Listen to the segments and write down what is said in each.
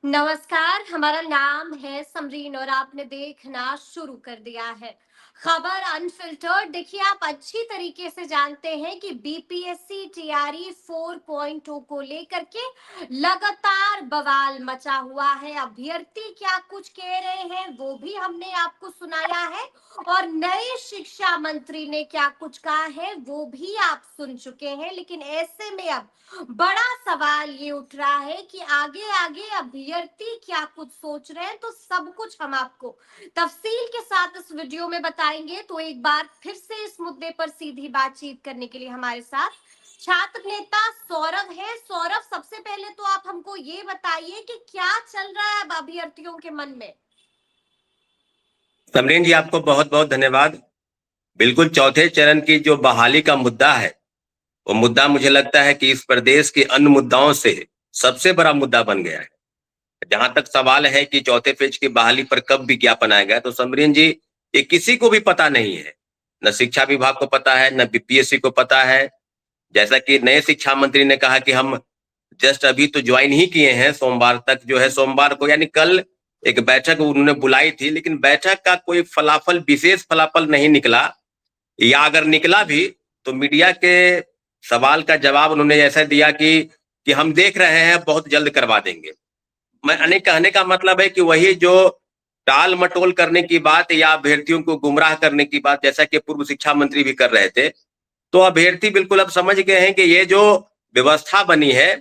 नमस्कार, हमारा नाम है समरीन और आपने देखना शुरू कर दिया है खबर अनफिल्टर्ड। देखिए, आप अच्छी तरीके से जानते हैं कि बीपीएससी टीआरई 4.0 को लेकर के लगातार बवाल मचा हुआ है। अभ्यर्थी क्या कुछ कह रहे हैं वो भी हमने आपको सुनाया है और नए शिक्षा मंत्री ने क्या कुछ कहा है वो भी आप सुन चुके हैं। लेकिन ऐसे में अब बड़ा सवाल ये उठ रहा है कि आगे आगे अभ्यर्थी क्या कुछ सोच रहे हैं, तो सब कुछ हम आपको तफसील के साथ इस वीडियो में बताएंगे। तो एक बार फिर से इस मुद्दे पर सीधी बातचीत करने के लिए हमारे साथ छात्र नेता सौरभ है। सौरभ, सबसे पहले तो आप हमको ये बताइए कि क्या चल रहा है अब अभ्यर्थियों के मन में। समरीन जी, आपको बहुत बहुत धन्यवाद। बिल्कुल, चौथे चरण की जो बहाली का मुद्दा है, वो मुद्दा मुझे लगता है कि इस प्रदेश के अन्य मुद्दाओं से सबसे बड़ा मुद्दा बन गया है। जहां तक सवाल है कि चौथे फेज की बहाली पर कब विज्ञापन आएगा, तो समरीन जी, ये किसी को भी पता नहीं है। न शिक्षा विभाग को पता है, न बीपीएससी को पता है। जैसा कि नए शिक्षा मंत्री ने कहा कि हम जस्ट अभी तो ज्वाइन ही किए हैं, सोमवार तक जो है, सोमवार को यानी कल एक बैठक उन्होंने बुलाई थी, लेकिन बैठक का कोई फलाफल, विशेष फलाफल नहीं निकला। या अगर निकला भी तो मीडिया के सवाल का जवाब उन्होंने ऐसा दिया कि हम देख रहे हैं, बहुत जल्द करवा देंगे। मैंने कहने का मतलब है कि वही जो टाल मटोल करने की बात या अभ्यर्थियों को गुमराह करने की बात, जैसा कि पूर्व शिक्षा मंत्री भी कर रहे थे, तो अभ्यर्थी बिल्कुल अब समझ गए हैं कि ये जो व्यवस्था बनी है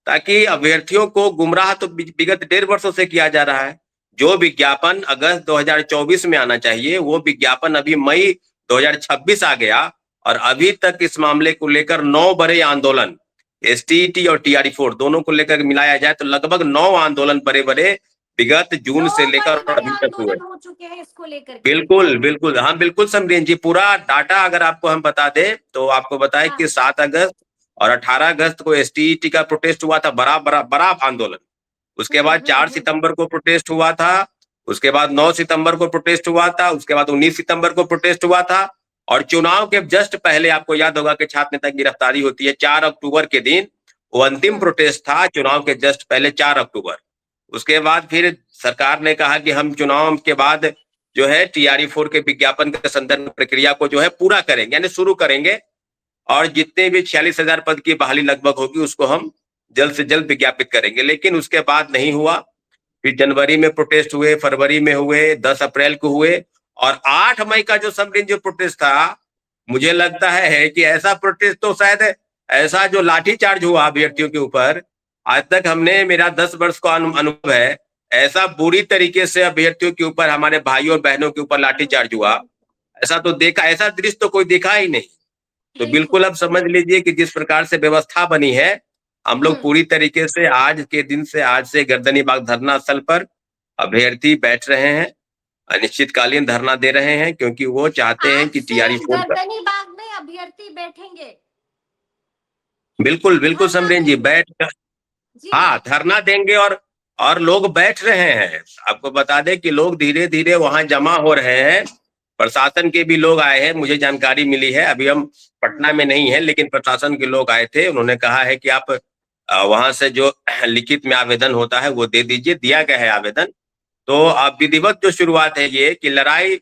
ताकि अभ्यर्थियों को गुमराह तो विगत 1.5 वर्षों से किया जा रहा है। जो विज्ञापन अगस्त 2024 में आना चाहिए, वो विज्ञापन अभी मई 2026 आ गया और अभी तक इस मामले को लेकर 9 बड़े आंदोलन, एसटीईटी और टीआरई 4 दोनों को लेकर मिलाया जाए तो लगभग 9 आंदोलन बड़े बड़े विगत जून से लेकर बड़े अभी तक हुए। आंदोलन हो चुके हैं इसको लेकर के। बिल्कुल बिल्कुल, हाँ बिल्कुल समरीन जी, पूरा डाटा अगर आपको हम बता दें तो आपको बताएं कि 7 अगस्त और 18 अगस्त को एसटीईटी का प्रोटेस्ट हुआ था, बड़ा बड़ा बड़ा आंदोलन। उसके बाद 4 सितंबर को प्रोटेस्ट हुआ था, उसके बाद 9 सितंबर को प्रोटेस्ट हुआ था, उसके बाद 19 सितंबर को प्रोटेस्ट हुआ था और चुनाव के जस्ट पहले आपको याद होगा कि छात्र नेता की गिरफ्तारी होती है 4 अक्टूबर के दिन। वो अंतिम प्रोटेस्ट था चुनाव के जस्ट पहले 4 अक्टूबर। उसके बाद फिर सरकार ने कहा कि हम चुनाव के बाद जो है टीआरई 4 के विज्ञापन के संदर्भ प्रक्रिया को जो है पूरा करेंगे, यानी शुरू करेंगे और जितने भी 46,000 पद की बहाली लगभग होगी उसको हम जल्द से जल्द विज्ञापित करेंगे। लेकिन उसके बाद नहीं हुआ। फिर जनवरी में प्रोटेस्ट हुए, फरवरी में हुए, 10 अप्रैल को हुए और 8 मई का जो समरीन जो प्रोटेस्ट था, मुझे लगता है कि ऐसा प्रोटेस्ट तो शायद ऐसा जो लाठीचार्ज हुआ अभ्यर्थियों के ऊपर, आज तक हमने, मेरा 10 वर्ष का अनुभव है, ऐसा बुरी तरीके से अभ्यर्थियों के ऊपर, हमारे भाइयों और बहनों के ऊपर लाठीचार्ज हुआ, ऐसा तो देखा, ऐसा दृश्य तो कोई देखा ही नहीं। तो बिल्कुल अब समझ लीजिए कि जिस प्रकार से व्यवस्था बनी है, हम लोग पूरी तरीके से आज के दिन से, आज से गर्दनी बाग धरना स्थल पर अभ्यर्थी बैठ रहे हैं, अनिश्चितकालीन धरना दे रहे हैं, क्योंकि वो चाहते हैं आज कि से टीआरई 4 का गर्दनी बाग में अभ्यर्थी बैठेंगे। बिल्कुल बिल्कुल धरना समरेन जी, देंगे बैठ, जी। हाँ धरना देंगे और लोग बैठ रहे हैं। आपको बता दें कि लोग धीरे धीरे वहां जमा हो रहे हैं। प्रशासन के भी लोग आए हैं, मुझे जानकारी मिली है, अभी हम पटना में नहीं है, लेकिन प्रशासन के लोग आए थे। उन्होंने कहा है कि आप वहां से जो लिखित में आवेदन होता है वो दे दीजिए। दिया गया है आवेदन। तो अब विधिवत जो शुरुआत है ये कि लड़ाई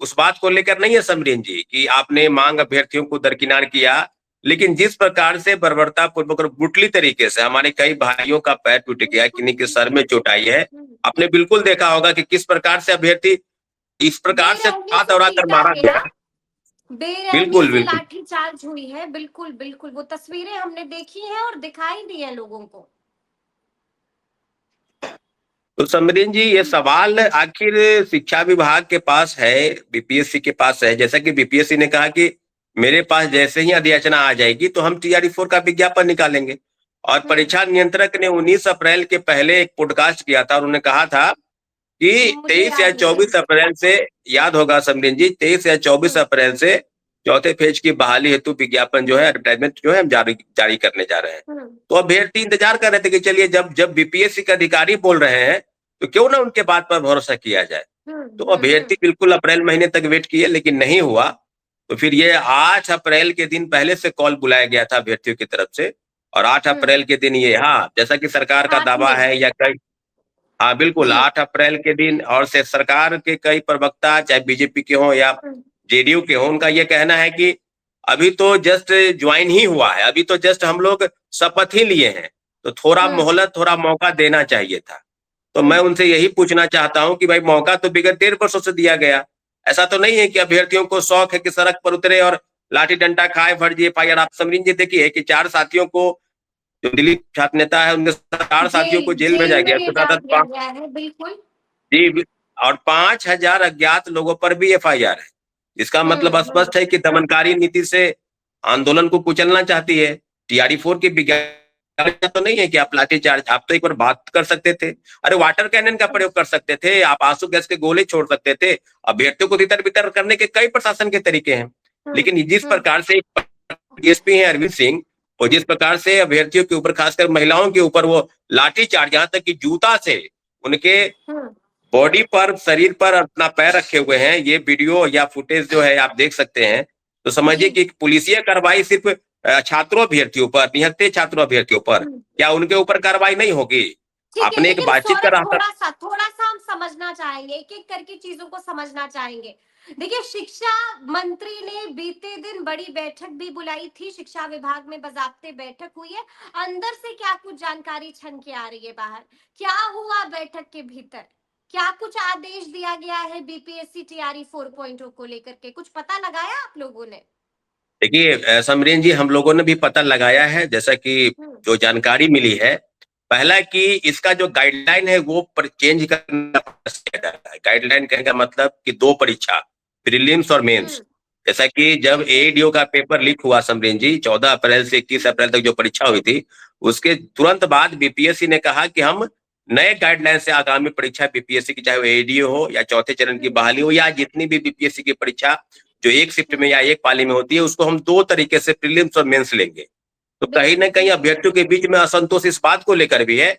उस बात को लेकर नहीं है समरीन जी कि आपने मांग अभ्यर्थियों को दरकिनार किया, लेकिन जिस प्रकार से बर्बरता पूर्वक और ब्रुटली तरीके से हमारे कई भाइयों का पैर टूट गया, किन्हीं के सर में चोट आई है, आपने बिल्कुल देखा होगा कि किस प्रकार से अभ्यर्थी इस प्रकार से बेरहमी हाथ से दौड़ा कर पीटा मारा गया, गया। बेरहमी बिल्कुल से बिल्कुल। लाठीचार्ज हुई है। बिल्कुल बिल्कुल, वो तस्वीरें हमने देखी हैं और दिखाई दी है लोगों को। तो समरीन जी, ये सवाल आखिर शिक्षा विभाग के पास है, बीपीएससी के पास है। जैसा कि बीपीएससी ने कहा कि मेरे पास जैसे ही अधियाचना आ जाएगी तो हम टीआरई 4 का विज्ञापन निकालेंगे। और परीक्षा नियंत्रक ने 19 अप्रैल के पहले एक पॉडकास्ट किया था और उन्होंने कहा था कि मुझे 23 या याद है। 24 अप्रैल से, याद होगा समरीन जी, 23 या 24 अप्रैल से चौथे फेज की बहाली हेतु विज्ञापन जो है, एडवर्टाइजमेंट जो है, हम जारी जारी करने जा रहे हैं। तो अभ्यर्थी इंतजार कर रहे थे कि चलिए जब जब बीपीएससी के अधिकारी बोल रहे हैं तो क्यों ना उनके बात पर भरोसा किया जाए। तो अभ्यर्थी बिल्कुल अप्रैल महीने तक वेट किए, लेकिन नहीं हुआ। तो फिर ये 8 अप्रैल के दिन पहले से कॉल बुलाया गया था अभ्यर्थियों की तरफ से और 8 अप्रैल के दिन ये, हाँ, जैसा कि सरकार का 8 दावा मई है या कई, हाँ बिल्कुल, जी। 8 अप्रैल के दिन और से सरकार के कई प्रवक्ता चाहे बीजेपी के हों या जेडीयू के हों, उनका ये कहना है कि अभी तो जस्ट ज्वाइन ही हुआ है, अभी तो जस्ट हम लोग शपथ ही लिए हैं, तो थोड़ा हम्म मोहलत, थोड़ा मौका देना चाहिए था। तो मैं हम्म उनसे यही पूछना चाहता हूँ कि भाई मौका तो विगत 1.5 वर्षों से दिया गया। ऐसा तो नहीं है कि अभ्यर्थियों को शौक है कि सड़क पर उतरे और लाठी डंडा खाए, फर्जी एफआईआर। आप समरीन जी देखिए कि 4 साथियों को, जो दिलीप छात्र नेता है, उनके 4 साथियों को जेल भेजा जेल गया। में उसके डाल साथ दिया गया है, बिल्कुल। जी, और 5,000 अज्ञात लोगों पर भी एफआईआर है। इसका मतलब हम्म। स्पष्ट है कि दमनकारी नीति से आंदोलन को कुचलना चाहती है। टीआरई 4 की विज्ञापन तो नहीं है कि आप लाठीचार्ज, आप तो एक बार बात कर सकते थे। अरे वाटर कैनन का प्रयोग कर सकते थे, आप आंसू गैस के गोले छोड़ सकते थे। अभ्यर्थियों को तितर बितर करने के कई प्रशासन के तरीके हैं, हम्म लेकिन जिस हम्म प्रकार से डीएसपी है अरविंद सिंह, और जिस प्रकार से अभ्यर्थियों के ऊपर, खासकर महिलाओं के ऊपर वो लाठीचार्ज, यहाँ तक कि जूता से उनके हम्म बॉडी पर, शरीर पर अपना पैर रखे हुए हैं, ये वीडियो या फुटेज जो है आप देख सकते हैं। तो समझिए जी। कि पुलिसिया कार्रवाई सिर्फ छात्रों अभ्यर्थियों पर, निहत्थे छात्रों अभ्यर्थियों पर, हम्म क्या उनके ऊपर कार्रवाई नहीं होगी? ठीक है, आपने एक लेकिन बातचीत सौरभ करा था। थोड़ा सा हम समझना चाहेंगे, एक एक करके चीजों को समझना चाहेंगे। देखिए, शिक्षा मंत्री ने बीते दिन बड़ी बैठक भी बुलाई थी, शिक्षा विभाग में बाजाबते बैठक हुई है। अंदर से क्या कुछ जानकारी छन के आ रही है बाहर? क्या हुआ बैठक के भीतर? क्या कुछ आदेश दिया गया है बीपीएससी टीआरई 4.0 को लेकर के? कुछ पता लगाया आप लोगों ने? देखिए समरीन जी, हम लोगों ने भी पता लगाया है, जैसा कि हम्म जो जानकारी मिली है। पहला कि इसका जो गाइडलाइन है वो चेंज करना है। गाइडलाइन कहने का मतलब कि 2 परीक्षा, प्रीलिम्स और मेंस। हम्म जैसा कि जब ठीक है। एडीओ का पेपर लीक हुआ समरीन जी, 14 अप्रैल से 21 हम्म अप्रैल तक जो परीक्षा हुई थी, उसके तुरंत बाद बीपीएससी ने कहा कि हम नए गाइडलाइन से आगामी परीक्षा बीपीएससी की, चाहे वो एडीओ हो या चौथे चरण की हम्म बहाली हो या जितनी भी बीपीएससी की परीक्षा जो एक शिफ्ट में हम्म या एक पाली में होती है, उसको हम 2 तरीके से प्रीलिम्स और मेंस लेंगे। तो कहीं ना बिल्कुल कहीं अभ्यर्थियों के बीच में असंतोष इस बात को लेकर भी है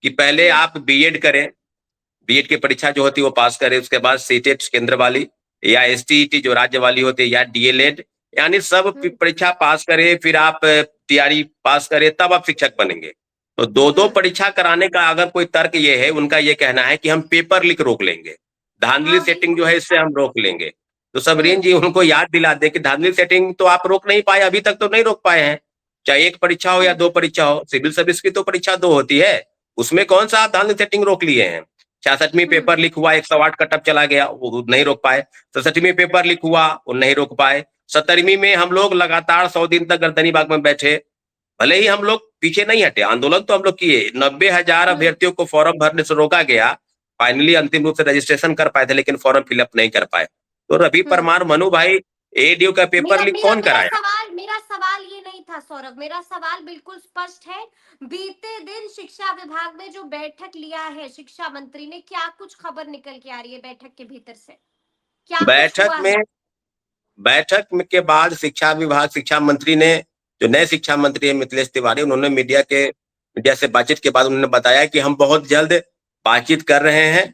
कि पहले हम्म आप बीएड करें, बीएड की परीक्षा जो होती है वो पास करें, उसके बाद सीटेट केंद्र वाली या एसटीईटी जो राज्य वाली होती है, या डीएलएड, यानी सब हम्म परीक्षा पास करें, फिर आप टीआरई पास करें, तब आप शिक्षक बनेंगे। तो 2-2 हम्म परीक्षा कराने का अगर कोई तर्क ये है, उनका ये कहना है कि हम पेपर लीक रोक लेंगे, धांधली हाँ सेटिंग जो बिल्कुल। है इससे हम रोक लेंगे। तो सबरीन हम्म जी उनको याद दिला दे कि धांधली सेटिंग तो आप रोक नहीं पाए, अभी तक तो नहीं रोक पाए हैं। चाहे एक परीक्षा हो या हम्म 2 परीक्षा हो, सिविल सर्विस की तो परीक्षा 2 होती है, उसमें कौन सा आप धांधली सेटिंग रोक लिए हैं? 66वीं हम्म पेपर लीक हुआ, 108 कटअप चला गया, वो नहीं रोक पाए। 67वीं पेपर लीक हुआ, वो नहीं रोक पाए। 70वीं में हम लोग लगातार 100 दिन तक गर्दनी बाग में बैठे, भले ही हम लोग पीछे नहीं हटे, आंदोलन तो हम लोग किए। 90,000 हम्म अभ्यर्थियों को फॉर्म भरने से रोका गया। फाइनली अंतिम रूप से रजिस्ट्रेशन कर पाए थे, लेकिन फॉर्म फिलअप नहीं कर पाए। तो रवि हम्म परमार, मनु भाई, एडीयू का पेपर मेरा लीक मेरा कौन मेरा कराया? सवाल मेरा सवाल ये नहीं था सौरभ, मेरा सवाल बिल्कुल स्पष्ट है। बीते दिन शिक्षा विभाग में जो बैठक लिया है शिक्षा मंत्री ने, क्या कुछ खबर निकल के आ रही है बैठक के भीतर से? क्या कुछ बैठक हुआ में है? बैठक में के बाद शिक्षा विभाग, शिक्षा मंत्री ने, जो नए शिक्षा मंत्री है मिथिलेश तिवारी, उन्होंने मीडिया से बातचीत के बाद उन्होंने बताया कि हम बहुत जल्द बातचीत कर रहे हैं।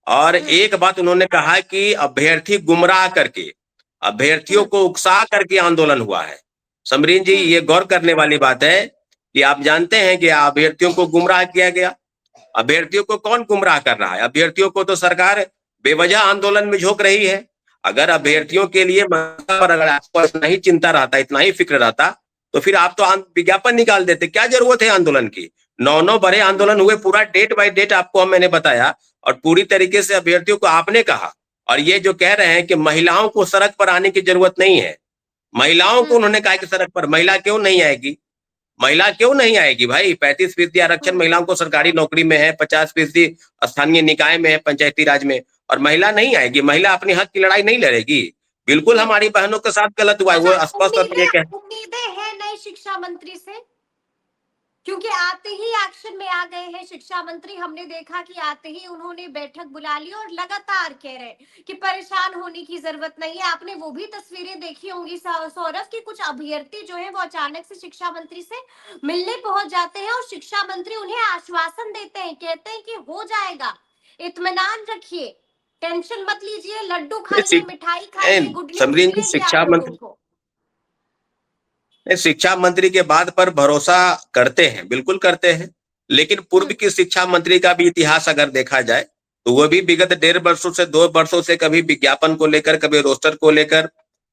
और हम्म एक बात उन्होंने कहा कि अभ्यर्थी गुमराह करके, अभ्यर्थियों हम्म को उकसा करके आंदोलन हुआ है। समरीन जी, हम्म ये गौर करने वाली बात है कि आप जानते हैं कि अभ्यर्थियों को गुमराह किया गया। अभ्यर्थियों को कौन गुमराह कर रहा है? अभ्यर्थियों को तो सरकार बेवजह आंदोलन में झोंक रही है। अगर हम्म अभ्यर्थियों के लिए पर अगर आपको इतना ही चिंता रहता, इतना ही फिक्र रहता, तो फिर आप तो विज्ञापन निकाल देते। क्या जरूरत है आंदोलन की? 9-9 बड़े आंदोलन हुए, पूरा डेट बाय डेट आपको मैंने बताया, और पूरी तरीके से अभ्यर्थियों को आपने कहा। और ये जो कह रहे हैं कि महिलाओं को सड़क पर आने की जरूरत नहीं है, महिलाओं को हम्म उन्होंने कहा कि सड़क पर महिला क्यों नहीं आएगी? महिला क्यों नहीं आएगी भाई? 35% आरक्षण हम्म महिलाओं को सरकारी नौकरी में है, 50% स्थानीय निकाय में है, पंचायती राज में, और महिला नहीं आएगी? महिला अपने हक की लड़ाई नहीं लड़ेगी? बिल्कुल हम्म हमारी बहनों के साथ गलत हुआ है, अच्छा, वो स्पष्ट तौर पर ये कह। उम्मीदें हैं नए शिक्षा मंत्री से? क्योंकि आते ही एक्शन में आ गए हैं शिक्षा मंत्री। हमने देखा कि आते ही उन्होंने बैठक बुला ली और लगातार कह रहे हैं कि परेशान होने की जरूरत नहीं है। आपने वो भी तस्वीरें देखी होंगी सौरभ की, कुछ अभ्यर्थी जो है वो अचानक से शिक्षा मंत्री से मिलने पहुंच जाते हैं और शिक्षा मंत्री उन्हें आश्वासन देते हैं, कहते हैं कि हो जाएगा, इत्मीनान रखिए, टेंशन मत लीजिए, लड्डू खाइए, मिठाई खाइए, गुड न्यूज समरीन जी, मिलेंगे आप लोगों को। शिक्षा मंत्री के बात पर भरोसा करते हैं, बिल्कुल करते हैं। लेकिन पूर्व की शिक्षा मंत्री का भी इतिहास अगर देखा जाए तो वो भी विगत 1.5 वर्षों से 2 वर्षों से कभी विज्ञापन को लेकर, कभी रोस्टर को लेकर,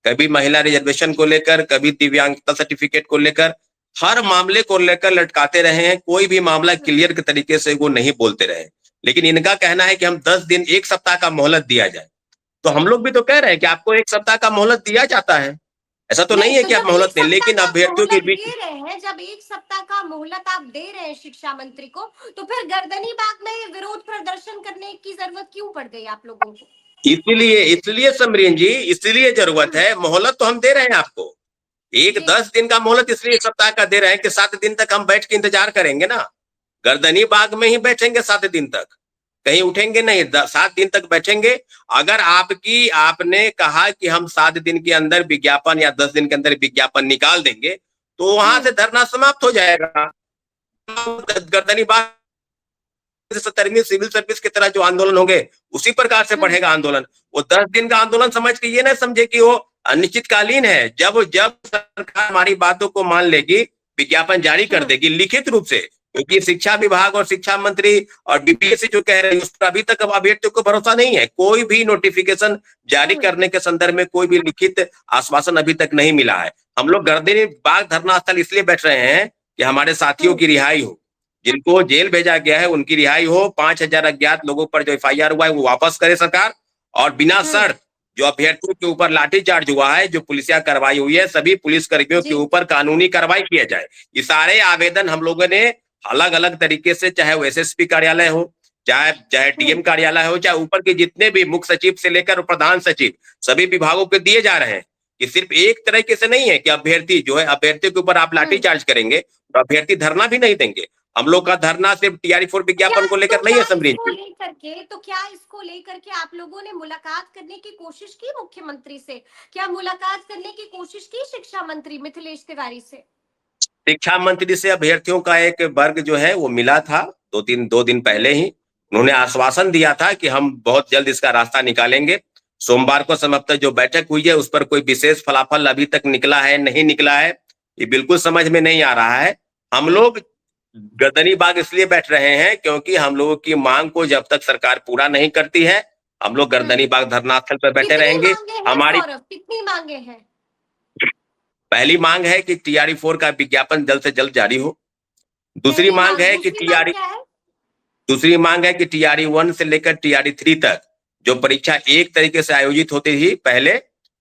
कभी महिला रिजर्वेशन को लेकर, कभी दिव्यांगता सर्टिफिकेट को लेकर, हर मामले को लेकर लटकाते रहे हैं। कोई भी मामला क्लियर के तरीके से वो नहीं बोलते रहे। लेकिन इनका कहना है कि हम 10 दिन 1 सप्ताह का मोहलत दिया जाए। तो हम लोग भी तो कह रहे हैं कि आपको 1 सप्ताह का मोहलत दिया जाता है। ऐसा तो नहीं है तो कि आप जब मोहलत एक दें, सप्ताह लेकिन का अभ्यर्थियों के मोहलत बीच दे रहे हैं, जब एक सप्ताह का मोहलत आप दे रहे हैं शिक्षा मंत्री को, तो फिर गर्दनी बाग में विरोध प्रदर्शन करने की जरूरत क्यों पड़ गई आप लोगों को? इसीलिए इसलिए समरीन जी, इसलिए जरूरत है। मोहलत तो हम दे रहे हैं आपको। एक जी 10 दिन का मोहलत इसलिए 1 सप्ताह का दे रहे हैं कि 7 दिन तक हम बैठ के इंतजार करेंगे ना। गर्दनी बाग में ही बैठेंगे 7 दिन तक, कहीं उठेंगे नहीं। 7 दिन तक बैठेंगे। अगर आपने कहा कि हम 7 दिन के अंदर विज्ञापन या 10 दिन के अंदर विज्ञापन निकाल देंगे, तो वहां से धरना समाप्त हो जाएगा। गर्दनी बाग 70वीं सिविल सर्विस की तरह जो आंदोलन होंगे, उसी प्रकार से बढ़ेगा आंदोलन। वो 10 दिन का आंदोलन समझ के ये ना समझे कि वो अनिश्चितकालीन है। जब जब सरकार हमारी बातों को मान लेगी, विज्ञापन जारी कर देगी लिखित रूप से, क्योंकि शिक्षा विभाग और शिक्षा मंत्री और बीपीएससी जो कह रहे हैं, उस पर अभी तक अभ्यर्थियों को भरोसा नहीं है। कोई भी नोटिफिकेशन जारी करने के संदर्भ में कोई भी लिखित आश्वासन अभी तक नहीं मिला है। हम लोग गर्दनी बाग धरना स्थल इसलिए बैठ रहे हैं कि हमारे साथियों की रिहाई हो, जिनको जेल भेजा गया है उनकी रिहाई हो। 5,000 अज्ञात लोगों पर जो एफआईआर हुआ है वो वापस करे सरकार, और बिना शर्त जो अभ्यर्थियों के ऊपर लाठीचार्ज हुआ है, जो पुलिसिया कार्रवाई हुई है, सभी पुलिस कर्मियों के ऊपर कानूनी कार्रवाई किया जाए। ये सारे आवेदन हम लोगों ने अलग अलग तरीके से, चाहे वो एसएसपी कार्यालय हो, चाहे डीएम कार्यालय हो, चाहे ऊपर के जितने भी मुख्य सचिव से लेकर प्रधान सचिव, सभी विभागों को दिए जा रहे हैं। कि सिर्फ एक तरीके से नहीं है कि अभ्यर्थी जो है, अभ्यर्थी के ऊपर आप लाठीचार्ज करेंगे तो अभ्यर्थी धरना भी नहीं देंगे। हम लोग का धरना सिर्फ टीआरई 4 विज्ञापन को लेकर नहीं है समरीन जी। तो क्या इसको लेकर के आप लोगों ने मुलाकात करने की कोशिश की मुख्यमंत्री से? क्या मुलाकात करने की कोशिश की शिक्षा मंत्री मिथिलेश तिवारी से? शिक्षा मंत्री से अभ्यर्थियों का एक वर्ग जो है वो मिला था 2 दिन पहले ही। उन्होंने आश्वासन दिया था कि हम बहुत जल्द इसका रास्ता निकालेंगे। सोमवार को समाप्त जो बैठक हुई है उस पर कोई विशेष फलाफल अभी तक निकला है नहीं निकला है, ये बिल्कुल समझ में नहीं आ रहा है। हम लोग गर्दनी बाग इसलिए बैठ रहे हैं क्योंकि हम लोगों की मांग को जब तक सरकार पूरा नहीं करती है, हम लोग गर्दनी बाग धरना स्थल पर बैठे रहेंगे। हमारी कितनी मांगे हैं? पहली मांग है कि टीआरई 4 का विज्ञापन जल्द से जल्द जारी हो। दूसरी मांग है कि दूसरी मांग है कि टीआरई 1 से लेकर टीआरई 3 तक जो परीक्षा एक तरीके से आयोजित होती थी पहले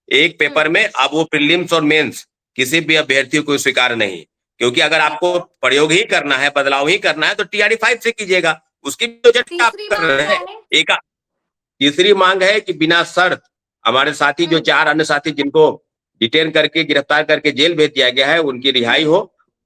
एक पेपर में, अब वो प्रीलिम्स और मेंस किसी भी अभ्यर्थी को स्वीकार नहीं। क्योंकि अगर आपको प्रयोग ही करना है, बदलाव ही करना है, तो टीआरई 5 से कीजिएगा। उसकी आप कर रहे हैं। एक तीसरी मांग है कि बिना शर्त हमारे साथी जो 4 अन्य साथी जिनको डिटेन करके गिरफ्तार करके जेल भेज दिया गया है उनकी रिहाई हो।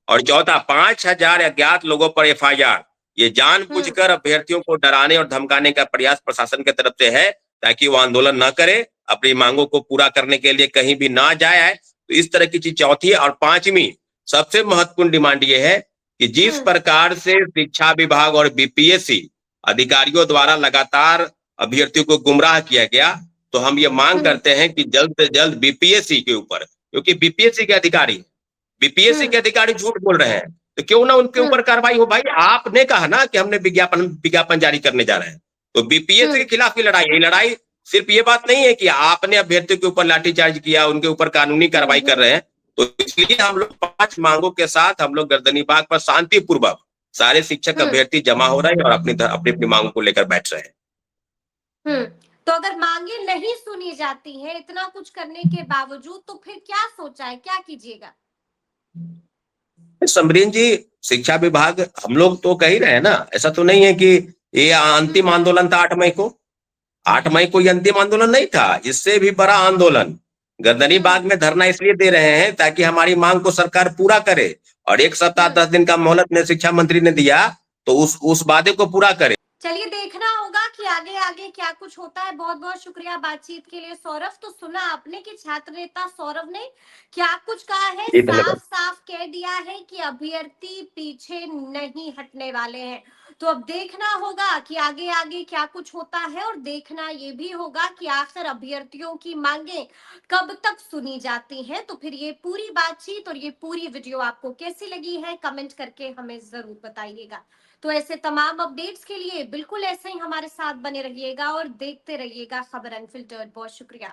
और चौथा, 5,000 अज्ञात लोगों पर एफआईआर, ये जानबूझकर अभ्यर्थियों को डराने और धमकाने का प्रयास प्रशासन की तरफ से है ताकि वो आंदोलन न करे, अपनी मांगों को पूरा करने के लिए कहीं भी ना जाए। तो इस तरह की चीज चौथी है। और पांचवी सबसे महत्वपूर्ण डिमांड ये है कि जिस प्रकार से शिक्षा विभाग और बीपीएससी अधिकारियों द्वारा लगातार अभ्यर्थियों को गुमराह किया गया, तो हम ये मांग करते हैं कि जल्द से जल्द बीपीएससी के ऊपर, क्योंकि बीपीएससी के अधिकारी झूठ बोल रहे हैं, तो क्यों ना उनके ऊपर कार्रवाई हो। भाई आपने कहा ना कि हमने विज्ञापन जारी करने जा रहे हैं, तो बीपीएससी के खिलाफ ये लड़ाई सिर्फ ये बात नहीं है कि आपने अभ्यर्थियों के ऊपर लाठीचार्ज किया, उनके ऊपर कानूनी कार्रवाई कर रहे हैं। तो इसलिए हम लोग 5 मांगों के साथ हम लोग गर्दनी बाग पर शांतिपूर्वक सारे शिक्षक अभ्यर्थी जमा हो रहे हैं और अपनी अपनी मांगों को लेकर बैठ रहे हैं। तो अगर मांगे नहीं सुनी जाती हैं इतना कुछ करने के बावजूद, तो फिर क्या सोचा है, क्या कीजिएगा? समरीन जी, शिक्षा विभाग हम लोग तो कह ही रहे हैं ना, ऐसा तो नहीं है कि ये अंतिम आंदोलन था 8 मई को। 8 मई को ये अंतिम आंदोलन नहीं था, इससे भी बड़ा आंदोलन गर्दनी बाग में धरना इसलिए दे रहे हैं ताकि हमारी मांग को सरकार पूरा करे। और 1 सप्ताह 10 दिन का मोहलत ने शिक्षा मंत्री ने दिया, तो उस वादे को पूरा करे। चलिए देखना होगा कि आगे आगे क्या कुछ होता है। बहुत बहुत शुक्रिया बातचीत के लिए सौरभ। तो सुना आपने कि छात्र नेता सौरभ ने क्या कुछ कहा है, साफ साफ कह दिया है कि अभ्यर्थी पीछे नहीं हटने वाले हैं। तो अब देखना होगा कि आगे आगे क्या कुछ होता है, और देखना ये भी होगा कि आखिर अभ्यर्थियों की मांगे कब तक सुनी जाती हैं। तो फिर ये पूरी बातचीत और ये पूरी वीडियो आपको कैसी लगी है, कमेंट करके हमें जरूर बताइएगा। तो ऐसे तमाम अपडेट्स के लिए बिल्कुल ऐसे ही हमारे साथ बने रहिएगा और देखते रहिएगा खबर अनफिल्टर्ड। बहुत शुक्रिया।